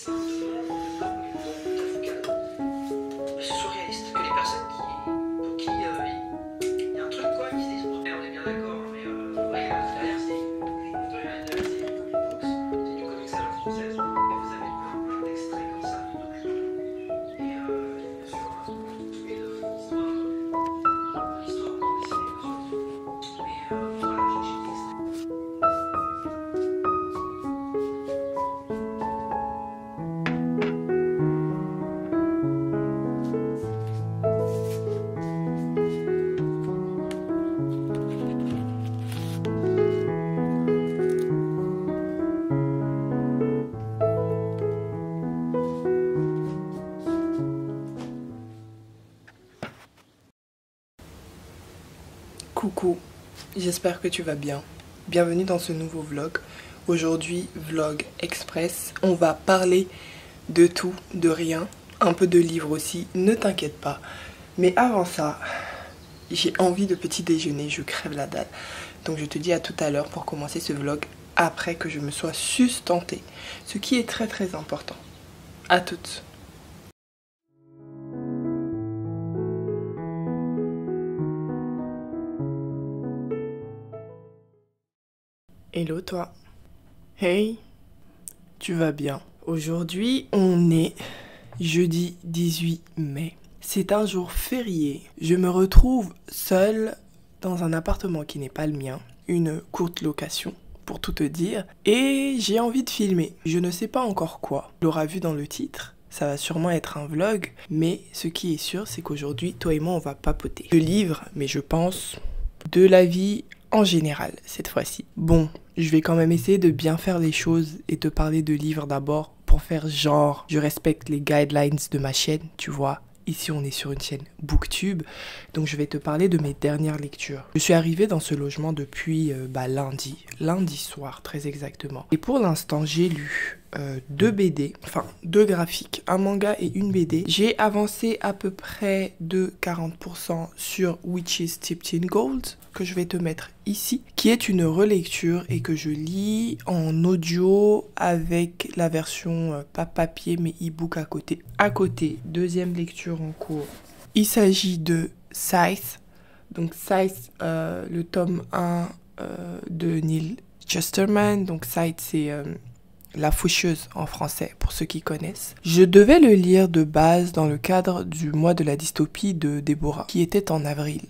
simplement surréaliste. Que les personnes pour qui il y a un truc quoi, qui se disent, on est bien d'accord, mais ouais, derrière c'est du comics à la française, et vous avez plein d'extraits comme ça de documents. Et bien sûr, tout est l'histoire bande dessinée, mais voilà, j'ai des extraits. Coucou, j'espère que tu vas bien. Bienvenue dans ce nouveau vlog. Aujourd'hui, vlog express. On va parler de tout, de rien, un peu de livres aussi, ne t'inquiète pas. Mais avant ça, j'ai envie de petit déjeuner, je crève la dalle. Donc je te dis à tout à l'heure pour commencer ce vlog après que je me sois sustentée. Ce qui est très très important. À toutes. Hello toi. Hey, tu vas bien? Aujourd'hui, on est jeudi 18 mai. C'est un jour férié. Je me retrouve seule dans un appartement qui n'est pas le mien. Une courte location, pour tout te dire. Et j'ai envie de filmer. Je ne sais pas encore quoi. Tu l'auras vu dans le titre. Ça va sûrement être un vlog. Mais ce qui est sûr, c'est qu'aujourd'hui, toi et moi, on va papoter. De livres, mais je pense de la vie en général, cette fois-ci. Bon, je vais quand même essayer de bien faire les choses et te parler de livres d'abord pour faire genre, je respecte les guidelines de ma chaîne, tu vois. Ici, on est sur une chaîne Booktube, donc je vais te parler de mes dernières lectures. Je suis arrivée dans ce logement depuis lundi soir très exactement. Et pour l'instant, j'ai lu 2 BD, enfin 2 graphiques, un manga et une BD. J'ai avancé à peu près de 40% sur Witches Steeped in Gold, que je vais te mettre ici, qui est une relecture et que je lis en audio avec la version pas papier mais e-book à côté. À côté, deuxième lecture en cours. Il s'agit de Scythe, donc Scythe, le tome 1 de Neil Chesterman. Donc Scythe, c'est La Faucheuse en français, pour ceux qui connaissent. Je devais le lire de base dans le cadre du mois de la dystopie de Déborah, qui était en avril.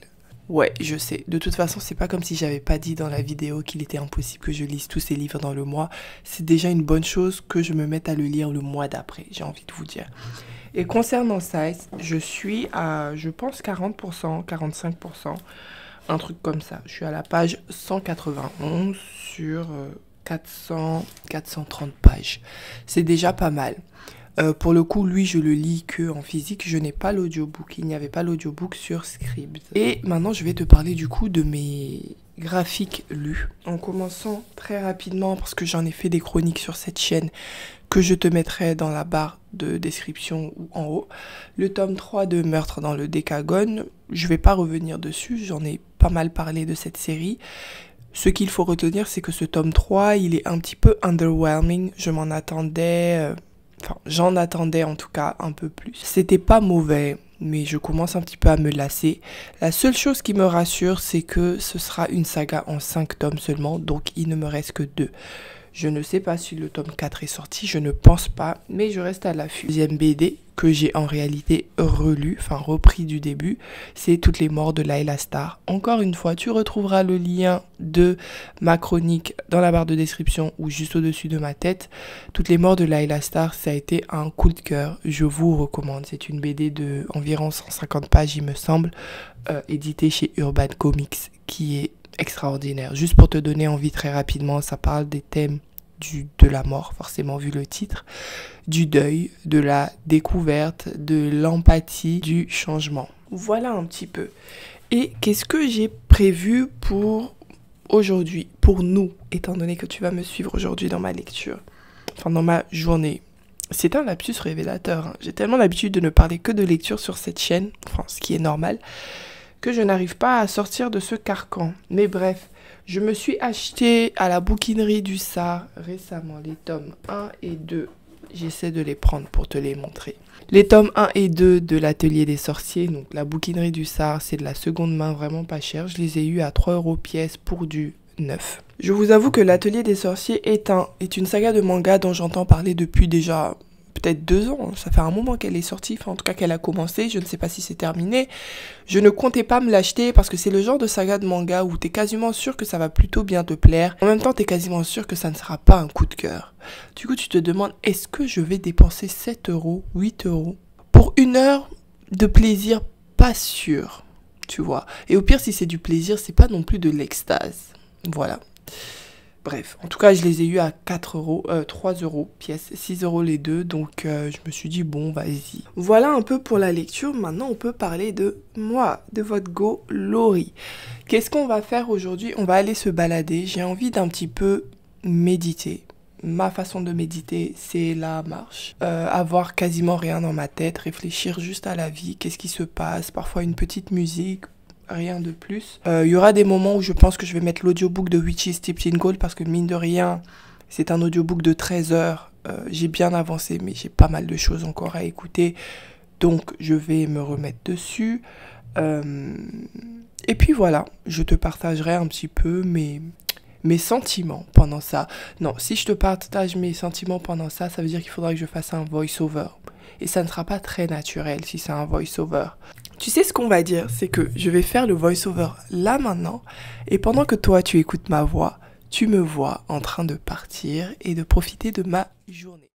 Ouais, je sais. De toute façon, c'est pas comme si j'avais pas dit dans la vidéo qu'il était impossible que je lise tous ces livres dans le mois. C'est déjà une bonne chose que je me mette à le lire le mois d'après, j'ai envie de vous dire. Et concernant Scythe, je suis à, je pense, 40%, 45%, un truc comme ça. Je suis à la page 191 sur 430 pages. C'est déjà pas mal. Pour le coup, lui, je le lis que en physique. Je n'ai pas l'audiobook. Il n'y avait pas l'audiobook sur Scribd. Et maintenant, je vais te parler du coup de mes graphiques lus. En commençant très rapidement, parce que j'en ai fait des chroniques sur cette chaîne, que je te mettrai dans la barre de description ou en haut. Le tome 3 de Meurtre dans le Décagone. Je vais pas revenir dessus. J'en ai pas mal parlé de cette série. Ce qu'il faut retenir, c'est que ce tome 3, il est un petit peu underwhelming. Je m'en attendais... Enfin, j'en attendais en tout cas un peu plus. C'était pas mauvais, mais je commence un petit peu à me lasser. La seule chose qui me rassure, c'est que ce sera une saga en 5 tomes seulement, donc il ne me reste que 2. Je ne sais pas si le tome 4 est sorti, je ne pense pas, mais je reste à l'affût. Deuxième BD que j'ai en réalité relu, enfin repris du début, c'est Toutes les morts de Layla Starr. Encore une fois, tu retrouveras le lien de ma chronique dans la barre de description ou juste au-dessus de ma tête. Toutes les morts de Layla Starr, ça a été un coup de cœur, je vous recommande. C'est une BD de environ 150 pages, il me semble, éditée chez Urban Comics, qui est extraordinaire. Juste pour te donner envie très rapidement, ça parle des thèmes de la mort, forcément vu le titre, du deuil, de la découverte, de l'empathie, du changement. Voilà un petit peu. Et qu'est-ce que j'ai prévu pour aujourd'hui, pour nous, étant donné que tu vas me suivre aujourd'hui dans ma lecture, enfin dans ma journée. C'est un lapsus révélateur, hein. J'ai tellement l'habitude de ne parler que de lecture sur cette chaîne, enfin ce qui est normal, que je n'arrive pas à sortir de ce carcan. Mais bref, je me suis acheté à la bouquinerie du Sar récemment les tomes 1 et 2. j'essaie de les prendre pour te les montrer. Les tomes 1 et 2 de l'Atelier des Sorciers, donc la bouquinerie du Sar, c'est de la seconde main, vraiment pas cher. Je les ai eus à 3 € pièce pour du neuf. Je vous avoue que l'Atelier des Sorciers est une saga de manga dont j'entends parler depuis déjà peut-être 2 ans. Ça fait un moment qu'elle est sortie, enfin en tout cas qu'elle a commencé, je ne sais pas si c'est terminé. Je ne comptais pas me l'acheter parce que c'est le genre de saga de manga où t'es quasiment sûr que ça va plutôt bien te plaire. En même temps, t'es quasiment sûr que ça ne sera pas un coup de cœur. Du coup, tu te demandes, est-ce que je vais dépenser 7 €, 8 € pour une heure de plaisir? Pas sûr, tu vois. Et au pire, si c'est du plaisir, c'est pas non plus de l'extase. Voilà. Bref, en tout cas, je les ai eus à 3 € pièce, 6 € les deux, donc je me suis dit, bon, vas-y. Voilà un peu pour la lecture, maintenant on peut parler de moi, de votre go, Laurie. Qu'est-ce qu'on va faire aujourd'hui? On va aller se balader, j'ai envie d'un petit peu méditer. Ma façon de méditer, c'est la marche. Avoir quasiment rien dans ma tête, réfléchir juste à la vie, qu'est-ce qui se passe, parfois une petite musique, rien de plus. Il y aura des moments où je pense que je vais mettre l'audiobook de Witches Steeped in Gold parce que mine de rien, c'est un audiobook de 13 heures. J'ai bien avancé, mais j'ai pas mal de choses encore à écouter. Donc, je vais me remettre dessus. Et puis voilà, je te partagerai un petit peu mes sentiments pendant ça. Non, si je te partage mes sentiments pendant ça, ça veut dire qu'il faudra que je fasse un voice-over. Et ça ne sera pas très naturel si c'est un voice-over. Tu sais ce qu'on va dire, c'est que je vais faire le voice-over là maintenant, et pendant que toi tu écoutes ma voix, tu me vois en train de partir et de profiter de ma journée.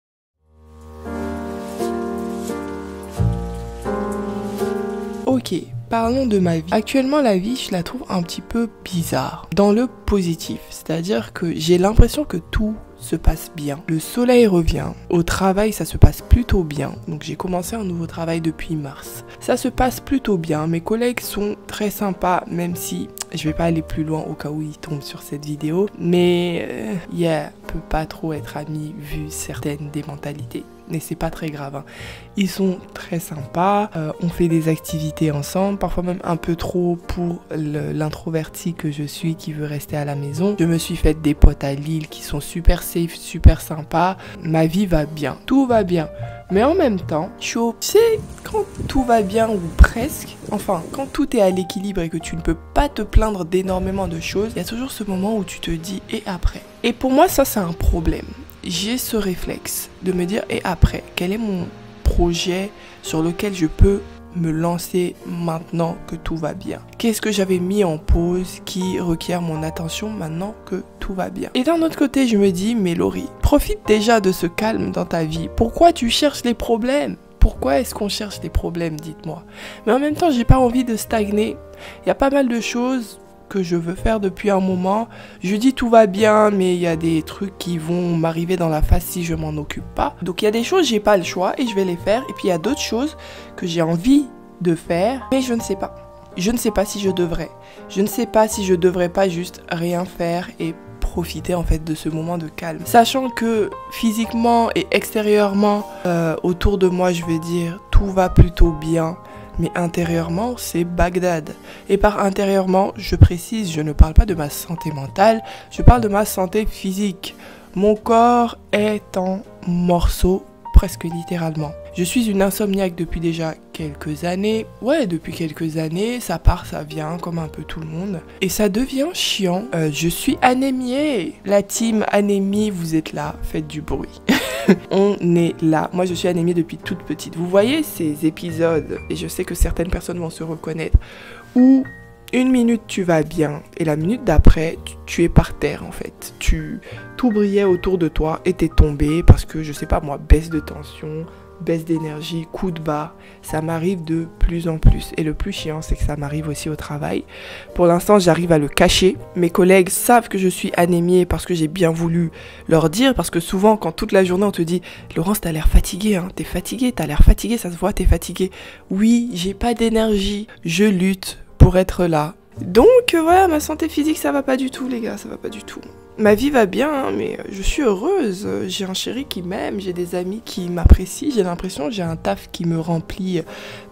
Ok, parlons de ma vie. Actuellement, la vie, je la trouve un petit peu bizarre, dans le positif, c'est-à-dire que j'ai l'impression que tout se passe bien. Le soleil revient. Au travail, ça se passe plutôt bien. Donc j'ai commencé un nouveau travail depuis mars. Ça se passe plutôt bien. Mes collègues sont très sympas, même si je vais pas aller plus loin au cas où ils tombent sur cette vidéo. Mais peut pas trop être amis vu certaines des mentalités. Mais c'est pas très grave, hein. Ils sont très sympas, on fait des activités ensemble, parfois même un peu trop pour l'introverti que je suis qui veut rester à la maison. Je me suis fait des potes à Lille qui sont super safe, super sympas. Ma vie va bien, tout va bien. Mais en même temps, tu sais, quand tout va bien ou presque, enfin, quand tout est à l'équilibre et que tu ne peux pas te plaindre d'énormément de choses, il y a toujours ce moment où tu te dis « et après ?» Et pour moi, ça, c'est un problème. J'ai ce réflexe de me dire « et après ?» Quel est mon projet sur lequel je peux me lancer maintenant que tout va bien? Qu'est-ce que j'avais mis en pause qui requiert mon attention maintenant que tout va bien? Et d'un autre côté, je me dis, mais Laurie, profite déjà de ce calme dans ta vie. Pourquoi tu cherches les problèmes? Pourquoi est-ce qu'on cherche les problèmes, dites-moi? Mais en même temps, j'ai pas envie de stagner. Il y a pas mal de choses que je veux faire depuis un moment. Je dis tout va bien, mais il y a des trucs qui vont m'arriver dans la face si je m'en occupe pas. Donc il y a des choses, j'ai pas le choix et je vais les faire. Et puis il y a d'autres choses que j'ai envie de faire, mais je ne sais pas. Je ne sais pas si je devrais. Je ne sais pas si je devrais pas juste rien faire et profiter en fait de ce moment de calme. Sachant que physiquement et extérieurement, autour de moi, je vais dire, tout va plutôt bien. Mais intérieurement, c'est Bagdad. Et par intérieurement, je précise, je ne parle pas de ma santé mentale, je parle de ma santé physique. Mon corps est en morceaux, presque littéralement. Je suis une insomniaque depuis déjà quelques années. Ouais, depuis quelques années, ça part, ça vient, comme un peu tout le monde. Et ça devient chiant. Je suis anémiée. La team anémie, vous êtes là, faites du bruit. On est là. Moi, je suis anémiée depuis toute petite. Vous voyez ces épisodes, et je sais que certaines personnes vont se reconnaître, où une minute tu vas bien, et la minute d'après, tu es par terre en fait. Tout brillait autour de toi et t'es tombé parce que, je sais pas moi, baisse de tension, baisse d'énergie, coup de barre, ça m'arrive de plus en plus. Et le plus chiant, c'est que ça m'arrive aussi au travail. Pour l'instant, j'arrive à le cacher. Mes collègues savent que je suis anémiée parce que j'ai bien voulu leur dire. Parce que souvent, quand toute la journée, on te dit « Laurence, t'as l'air fatiguée, hein, t'es fatiguée, t'as l'air fatiguée, ça se voit, t'es fatiguée. » Oui, j'ai pas d'énergie, je lutte pour être là. Donc, voilà, ma santé physique, ça va pas du tout, les gars, ça va pas du tout. Ma vie va bien, hein, mais je suis heureuse. J'ai un chéri qui m'aime, j'ai des amis qui m'apprécient. J'ai l'impression que j'ai un taf qui me remplit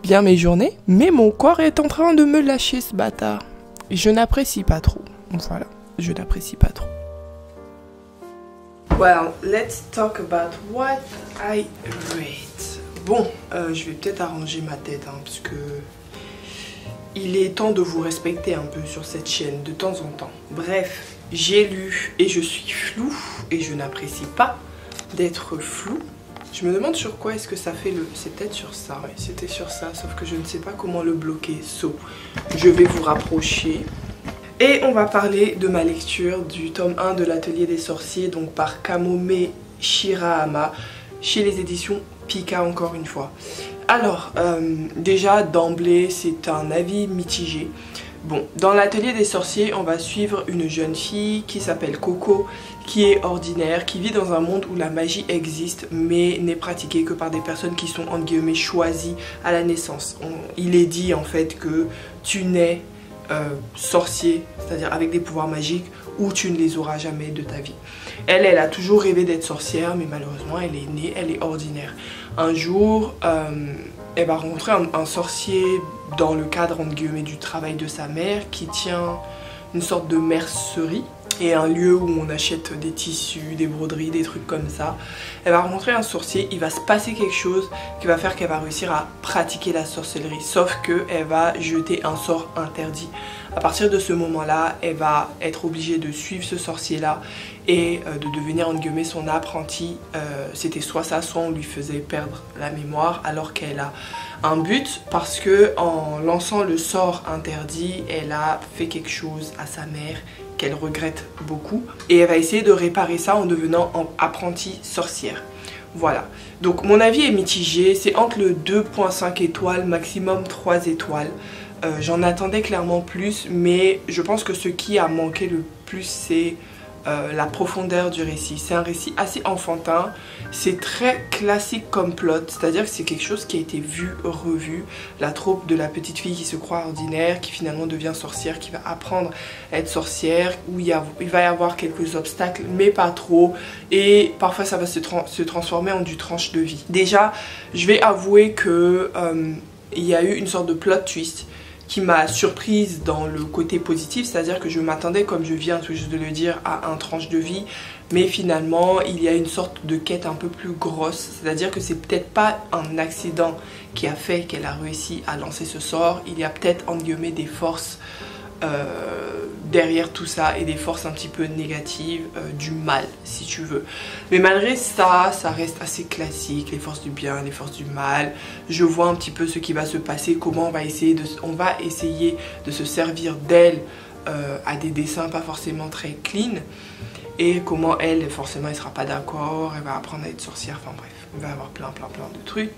bien mes journées. Mais mon corps est en train de me lâcher, ce bâtard. Et je n'apprécie pas trop. Voilà, je n'apprécie pas trop. Well, let's talk about what I rate. Bon, je vais peut-être arranger ma tête, hein, parce que il est temps de vous respecter un peu sur cette chaîne de temps en temps. Bref, j'ai lu et je suis floue et je n'apprécie pas d'être floue. Je me demande sur quoi est-ce que ça fait le... C'est peut-être sur ça, ouais, c'était sur ça, sauf que je ne sais pas comment le bloquer. So, je vais vous rapprocher. Et on va parler de ma lecture du tome 1 de l'Atelier des Sorciers, donc par Kamome Shirahama, chez les éditions Pika encore une fois. Alors, déjà d'emblée, c'est un avis mitigé. Bon, dans l'Atelier des Sorciers, on va suivre une jeune fille qui s'appelle Coco, qui est ordinaire, qui vit dans un monde où la magie existe, mais n'est pratiquée que par des personnes qui sont, entre guillemets, choisies à la naissance. Il est dit, en fait, que tu nais sorcier, c'est-à-dire avec des pouvoirs magiques, ou tu ne les auras jamais de ta vie. Elle a toujours rêvé d'être sorcière, mais malheureusement, elle est née, elle est ordinaire. Un jour, elle va rencontrer un sorcier dans le cadre, entre guillemets, du travail de sa mère, qui tient une sorte de mercerie et un lieu où on achète des tissus, des broderies, des trucs comme ça. Elle va rencontrer un sorcier, il va se passer quelque chose qui va faire qu'elle va réussir à pratiquer la sorcellerie, sauf qu'elle va jeter un sort interdit. À partir de ce moment-là, elle va être obligée de suivre ce sorcier-là et de devenir, entre guillemets, son apprenti. C'était soit ça, soit on lui faisait perdre la mémoire alors qu'elle a un but, parce que en lançant le sort interdit, elle a fait quelque chose à sa mère qu'elle regrette beaucoup, et elle va essayer de réparer ça en devenant apprentie sorcière. Voilà, donc mon avis est mitigé, c'est entre le 2.5 étoiles, maximum 3 étoiles. J'en attendais clairement plus, mais je pense que ce qui a manqué le plus, c'est la profondeur du récit. C'est un récit assez enfantin, c'est très classique comme plot, c'est-à-dire que c'est quelque chose qui a été vu, revu. La troupe de la petite fille qui se croit ordinaire, qui finalement devient sorcière, qui va apprendre à être sorcière, où il va y avoir quelques obstacles, mais pas trop, et parfois ça va se transformer en du tranche de vie. Déjà, je vais avouer que il y a eu une sorte de plot twist qui m'a surprise dans le côté positif, c'est-à-dire que je m'attendais, comme je viens tout juste de le dire, à un tranche de vie, mais finalement il y a une sorte de quête un peu plus grosse, c'est-à-dire que c'est peut-être pas un accident qui a fait qu'elle a réussi à lancer ce sort, il y a peut-être, entre guillemets, des forces derrière tout ça, et des forces un petit peu négatives, du mal si tu veux. Mais malgré ça, ça reste assez classique, les forces du bien, les forces du mal. Je vois un petit peu ce qui va se passer, comment on va essayer de se servir d'elle à des dessins pas forcément très clean, et comment elle, forcément, elle sera pas d'accord, elle va apprendre à être sorcière, enfin bref, il va y avoir plein de trucs.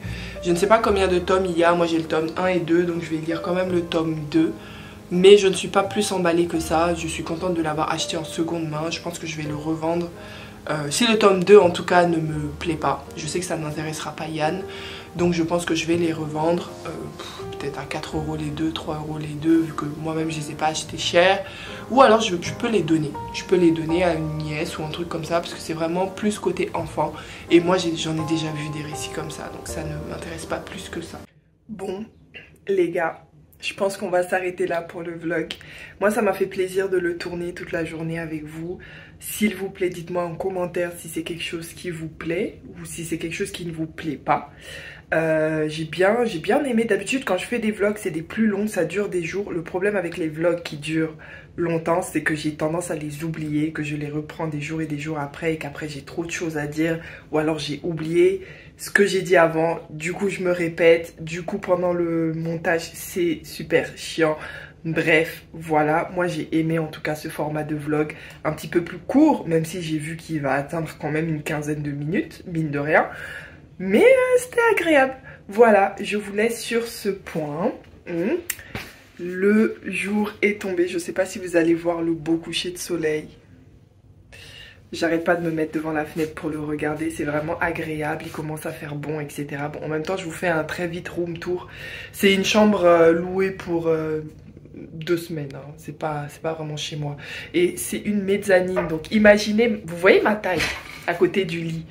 Je ne sais pas combien de tomes il y a, moi j'ai le tome 1 et 2, donc je vais lire quand même le tome 2. Mais je ne suis pas plus emballée que ça, je suis contente de l'avoir acheté en seconde main, je pense que je vais le revendre. Si le tome 2 en tout cas ne me plaît pas, je sais que ça n'intéressera pas Yann, donc je pense que je vais les revendre peut-être à 4 € les deux, 3 € les deux, vu que moi-même je les ai pas achetés cher. Ou alors je peux les donner, à une nièce ou un truc comme ça, parce que c'est vraiment plus côté enfant. Et moi j'en ai déjà vu des récits comme ça, donc ça ne m'intéresse pas plus que ça. Bon les gars, je pense qu'on va s'arrêter là pour le vlog. Moi ça m'a fait plaisir de le tourner toute la journée avec vous. S'il vous plaît, dites-moi en commentaire si c'est quelque chose qui vous plaît ou si c'est quelque chose qui ne vous plaît pas. J'ai bien aimé. D'habitude quand je fais des vlogs c'est des plus longs, ça dure des jours. Le problème avec les vlogs qui durent longtemps, c'est que j'ai tendance à les oublier, que je les reprends des jours et des jours après, et qu'après j'ai trop de choses à dire, ou alors j'ai oublié ce que j'ai dit avant, du coup je me répète, du coup pendant le montage c'est super chiant. Bref, voilà, moi j'ai aimé en tout cas ce format de vlog un petit peu plus court, même si j'ai vu qu'il va atteindre quand même une quinzaine de minutes, mine de rien. Mais c'était agréable. Voilà, je vous laisse sur ce point. Le jour est tombé, je sais pas si vous allez voir le beau coucher de soleil. J'arrête pas de me mettre devant la fenêtre pour le regarder, c'est vraiment agréable, il commence à faire bon, etc. Bon, en même temps je vous fais un très vite room tour. C'est une chambre louée pour 2 semaines, hein. C'est pas vraiment chez moi. Et c'est une mezzanine, donc imaginez, vous voyez ma taille à côté du lit.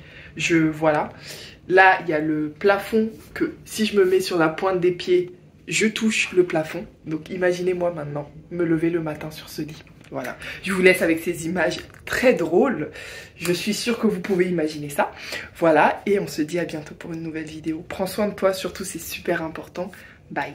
Voilà, là il y a le plafond que si je me mets sur la pointe des pieds, je touche le plafond. Donc imaginez-moi maintenant me lever le matin sur ce lit. Voilà, je vous laisse avec ces images très drôles. Je suis sûre que vous pouvez imaginer ça. Voilà, et on se dit à bientôt pour une nouvelle vidéo. Prends soin de toi, surtout c'est super important. Bye.